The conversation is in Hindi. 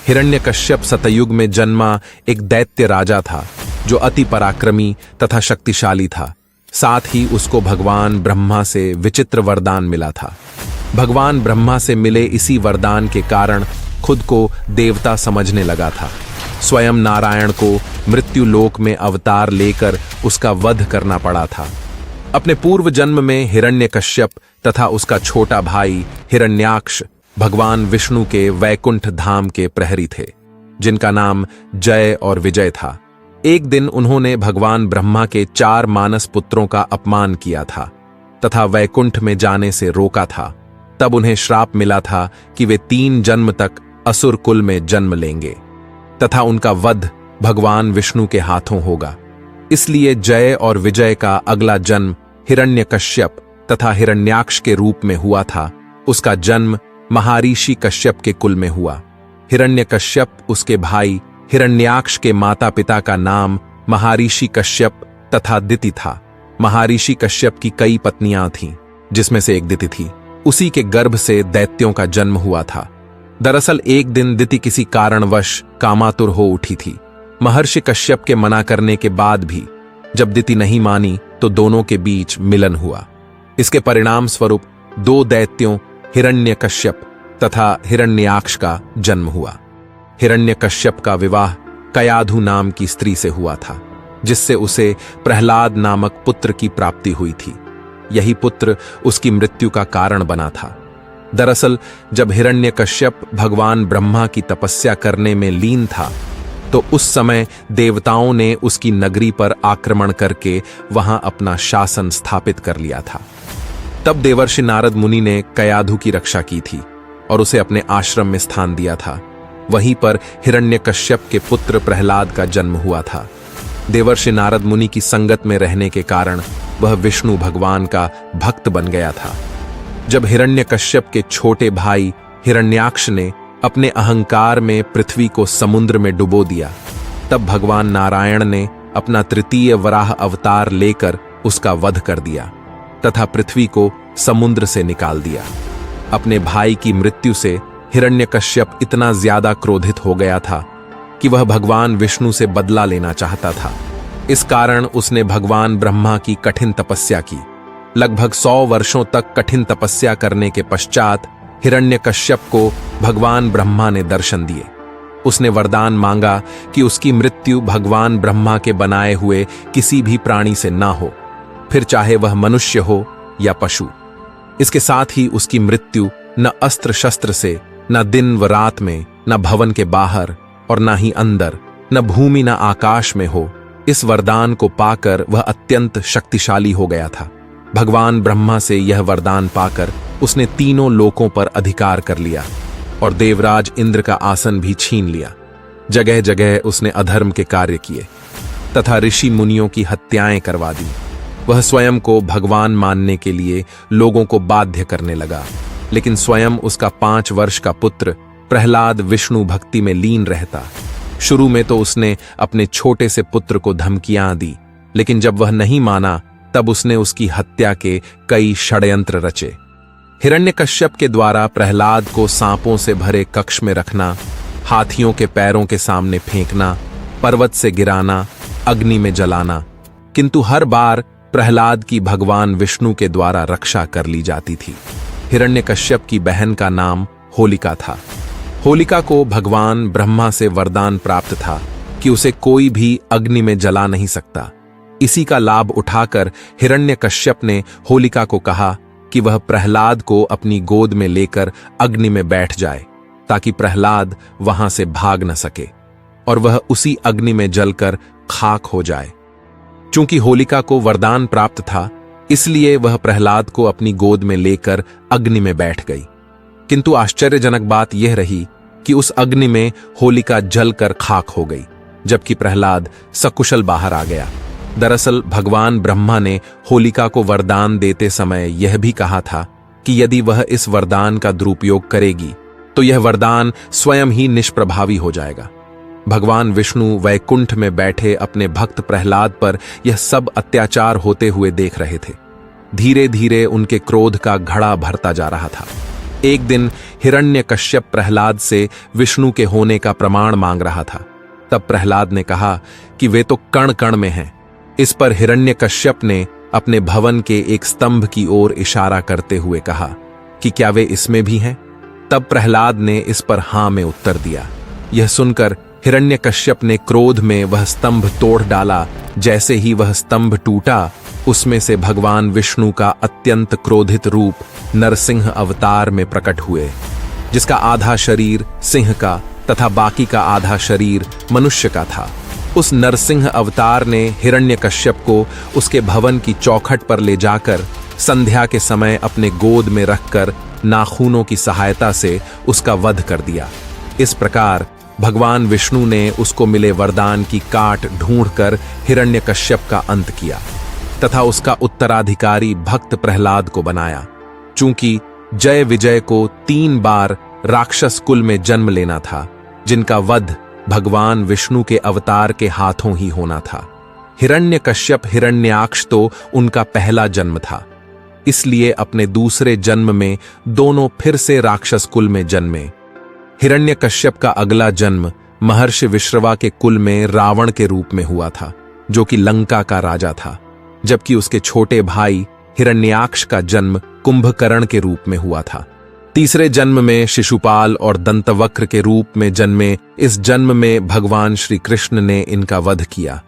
हिरण्यकश्यप सतयुग में जन्मा एक दैत्य राजा था जो अति पराक्रमी तथा शक्तिशाली था। साथ ही उसको भगवान ब्रह्मा से विचित्र वरदान मिला था। भगवान ब्रह्मा से मिले इसी वरदान के कारण खुद को देवता समझने लगा था। स्वयं नारायण को मृत्यु लोक में अवतार लेकर उसका वध करना पड़ा था। अपने पूर्व जन्म में हिरण्यकश्यप तथा उसका छोटा भाई हिरण्याक्ष भगवान विष्णु के वैकुंठ धाम के प्रहरी थे, जिनका नाम जय और विजय था। एक दिन उन्होंने भगवान ब्रह्मा के 4 मानस पुत्रों का अपमान किया था तथा वैकुंठ में जाने से रोका था। तब उन्हें श्राप मिला था कि वे 3 जन्म तक असुर कुल में जन्म लेंगे तथा उनका वध भगवान विष्णु के हाथों होगा। इसलिए जय और विजय का अगला जन्म हिरण्यकश्यप तथा हिरण्याक्ष के रूप में हुआ था। उसका जन्म महर्षि कश्यप के कुल में हुआ। हिरण्यकश्यप उसके भाई हिरण्याक्ष के माता पिता का नाम महर्षि कश्यप तथा दिति था। महर्षि कश्यप की कई पत्नियां थीं, जिसमें से एक दिति थी। उसी के गर्भ से दैत्यों का जन्म हुआ था। दरअसल एक दिन दिति किसी कारणवश कामातुर हो उठी थी। महर्षि कश्यप के मना करने के बाद भी जब दिति नहीं मानी तो दोनों के बीच मिलन हुआ। इसके परिणाम स्वरूप 2 दैत्यों हिरण्यकश्यप तथा हिरण्याक्ष का जन्म हुआ। हिरण्यकश्यप का विवाह कयाधु नाम की स्त्री से हुआ था, जिससे उसे प्रहलाद नामक पुत्र की प्राप्ति हुई थी। यही पुत्र उसकी मृत्यु का कारण बना था। दरअसल जब हिरण्यकश्यप भगवान ब्रह्मा की तपस्या करने में लीन था, तो उस समय देवताओं ने उसकी नगरी पर आक्रमण करके वहां अपना शासन स्थापित कर लिया था। तब देवर्षि नारद मुनि ने कयाधु की रक्षा की थी और उसे अपने आश्रम में स्थान दिया था। वहीं पर हिरण्यकश्यप के पुत्र प्रहलाद का जन्म हुआ था। देवर्षि नारद मुनि की संगत में रहने के कारण वह विष्णु भगवान का भक्त बन गया था। जब हिरण्यकश्यप के छोटे भाई हिरण्याक्ष ने अपने अहंकार में पृथ्वी को समुद्र में डुबो दिया, तब भगवान नारायण ने अपना तृतीय वराह अवतार लेकर उसका वध कर दिया तथा पृथ्वी को समुद्र से निकाल दिया। अपने भाई की मृत्यु से हिरण्यकश्यप इतना ज्यादा क्रोधित हो गया था कि वह भगवान विष्णु से बदला लेना चाहता था। इस कारण उसने भगवान ब्रह्मा की कठिन तपस्या की। लगभग 100 वर्षों तक कठिन तपस्या करने के पश्चात हिरण्यकश्यप को भगवान ब्रह्मा ने दर्शन दिए। उसने वरदान मांगा कि उसकी मृत्यु भगवान ब्रह्मा के बनाए हुए किसी भी प्राणी से ना हो, फिर चाहे वह मनुष्य हो या पशु। इसके साथ ही उसकी मृत्यु न अस्त्र शस्त्र से, न दिन व रात में, न भवन के बाहर और न ही अंदर, न भूमि न आकाश में हो। इस वरदान को पाकर वह अत्यंत शक्तिशाली हो गया था। भगवान ब्रह्मा से यह वरदान पाकर उसने तीनों लोकों पर अधिकार कर लिया और देवराज इंद्र का आसन भी छीन लिया। जगह जगह उसने अधर्म के कार्य किए तथा ऋषि मुनियों की हत्याएं करवा दी। वह स्वयं को भगवान मानने के लिए लोगों को बाध्य करने लगा, लेकिन स्वयं उसका 5 वर्ष का पुत्र प्रहलाद विष्णु भक्ति में लीन रहता। शुरू में तो उसने अपने छोटे से पुत्र को धमकियां दी, लेकिन जब वह नहीं माना तब उसने उसकी हत्या के कई षड्यंत्र रचे। हिरण्यकश्यप के द्वारा प्रहलाद को सांपों से भरे कक्ष में रखना, हाथियों के पैरों के सामने फेंकना, पर्वत से गिराना, अग्नि में जलाना, किंतु हर बार प्रहलाद की भगवान विष्णु के द्वारा रक्षा कर ली जाती थी। हिरण्यकश्यप की बहन का नाम होलिका था। होलिका को भगवान ब्रह्मा से वरदान प्राप्त था कि उसे कोई भी अग्नि में जला नहीं सकता। इसी का लाभ उठाकर हिरण्यकश्यप ने होलिका को कहा कि वह प्रहलाद को अपनी गोद में लेकर अग्नि में बैठ जाए, ताकि प्रहलाद वहां से भाग न सके और वह उसी अग्नि में जलकर खाक हो जाए। चूंकि होलिका को वरदान प्राप्त था, इसलिए वह प्रहलाद को अपनी गोद में लेकर अग्नि में बैठ गई। किंतु आश्चर्यजनक बात यह रही कि उस अग्नि में होलिका जलकर खाक हो गई, जबकि प्रहलाद सकुशल बाहर आ गया। दरअसल भगवान ब्रह्मा ने होलिका को वरदान देते समय यह भी कहा था कि यदि वह इस वरदान का दुरुपयोग करेगी तो यह वरदान स्वयं ही निष्प्रभावी हो जाएगा। भगवान विष्णु वैकुंठ में बैठे अपने भक्त प्रहलाद पर यह सब अत्याचार होते हुए देख रहे थे। धीरे धीरे उनके क्रोध का घड़ा भरता जा रहा था। एक दिन हिरण्यकश्यप प्रहलाद से विष्णु के होने का प्रमाण मांग रहा था। तब प्रहलाद ने कहा कि वे तो कण कण में हैं। इस पर हिरण्यकश्यप ने अपने भवन के एक स्तंभ की ओर इशारा करते हुए कहा कि क्या वे इसमें भी हैं? तब प्रहलाद ने इस पर हां में उत्तर दिया। यह सुनकर हिरण्यकश्यप ने क्रोध में वह स्तंभ तोड़ डाला। जैसे ही वह स्तंभ टूटा, उसमें से भगवान विष्णु का अत्यंत क्रोधित रूप नरसिंह अवतार में प्रकट हुए, जिसका आधा शरीर सिंह का तथा बाकी का आधा शरीर मनुष्य का था। उस नरसिंह अवतार ने हिरण्यकश्यप को उसके भवन की चौखट पर ले जाकर संध्या के समय अपने गोद में रखकर नाखूनों की सहायता से उसका वध कर दिया। इस प्रकार भगवान विष्णु ने उसको मिले वरदान की काट ढूंढकर हिरण्यकश्यप का अंत किया तथा उसका उत्तराधिकारी भक्त प्रहलाद को बनाया। चूंकि जय विजय को 3 बार राक्षस कुल में जन्म लेना था, जिनका वध भगवान विष्णु के अवतार के हाथों ही होना था। हिरण्यकश्यप हिरण्याक्ष तो उनका पहला जन्म था, इसलिए अपने दूसरे जन्म में दोनों फिर से राक्षस कुल में जन्मे। हिरण्यकश्यप का अगला जन्म महर्षि विश्रवा के कुल में रावण के रूप में हुआ था, जो कि लंका का राजा था, जबकि उसके छोटे भाई हिरण्याक्ष का जन्म कुंभकर्ण के रूप में हुआ था। तीसरे जन्म में शिशुपाल और दंतवक्र के रूप में जन्मे इस जन्म में भगवान श्री कृष्ण ने इनका वध किया।